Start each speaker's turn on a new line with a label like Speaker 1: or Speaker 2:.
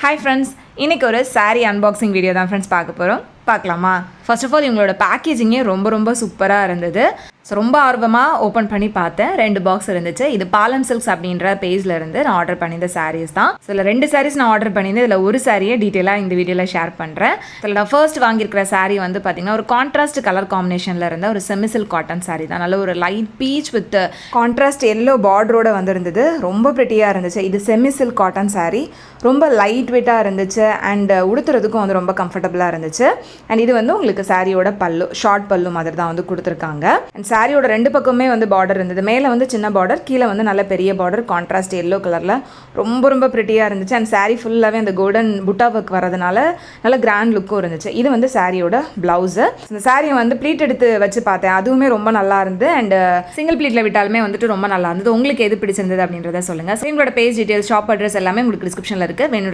Speaker 1: Hi friends, இன்னைக்கு ஒரு saree unboxing video தான் friends பார்க்க போகிறோம். பார்க்கலாமா? ஃபர்ஸ்ட் ஆஃப் ஆல் இவங்களோட பேக்கேஜிங்கே ரொம்ப சூப்பராக இருந்தது. ஸோ ரொம்ப ஆர்வமாக ஓப்பன் பண்ணி பார்த்தேன். 2 பாக்ஸ் இருந்துச்சு. இது பாலம் சில்க்ஸ் அப்படின்ற பேஜில் இருந்து நான் ஆர்டர் பண்ணியிருந்த சாரீஸ் தான். ஸோ இதில் 2 சாரீஸ் நான் ஆர்டர் பண்ணியிருந்தேன். இதில் ஒரு சாரியை டீட்டெயிலாக இந்த வீடியோவில் ஷேர் பண்ணுறேன். இதில் நான் ஃபர்ஸ்ட் வாங்கியிருக்கிற சாரீ வந்து பார்த்திங்கன்னா ஒரு கான்ட்ராஸ்ட் கலர் காம்பினேஷனில் இருந்த ஒரு செமிசில் காட்டன் சாரீ தான். நல்ல ஒரு light peach with contrast yellow பார்டரோட வந்துருந்தது. ரொம்ப ப்ரிட்டியாக இருந்துச்சு. இது செமிசில் காட்டன் சாரீ. ரொம்ப லைட் வெயிட்டாக இருந்துச்சு அண்ட் உடுத்துறதுக்கும் வந்து ரொம்ப கம்ஃபர்டபுளாக இருந்துச்சு. அண்ட் இது வந்து உங்களுக்கு சாரியோட பல்லு, ஷார்ட் பல்லு மாதிரி தான் வந்து கொடுத்துருக்காங்க. அண்ட் சாரியோட 2 பக்கமே வந்து பார்டர் இருந்தது. மேலே வந்து சின்ன பார்டர், கீழே வந்து நல்ல பெரிய பார்டர், கான்ட்ராஸ்ட் எல்லோ கலரில் ரொம்ப ப்ரிட்டியாக இருந்துச்சு. அண்ட் சாரீ ஃபுல்லாகவே அந்த கோல்டன் புட்டா ஒர்க் வரதுனால நல்ல கிராண்ட் லுக்கும் இருந்துச்சு. இது வந்து சாரியோட ப்ளவுஸு. இந்த சாரியை வந்து ப்ளீட் எடுத்து வச்சு பார்த்தேன். அதுவுமே ரொம்ப நல்லா இருந்து அண்ட் சிங்கிள் ப்ளீட்டில் விட்டாலுமே வந்துட்டு ரொம்ப நல்லா இருந்தது. உங்களுக்கு எது பிடிச்சிருந்தது அப்படின்றத சொல்லுங்கள். எங்களோட பேஜ் டீட்டெயில்ஸ், ஷாப் அட்ரஸ் எல்லாமே உங்களுக்கு டிஸ்கிரிப்ஷனில் இருக்குது. வேணும்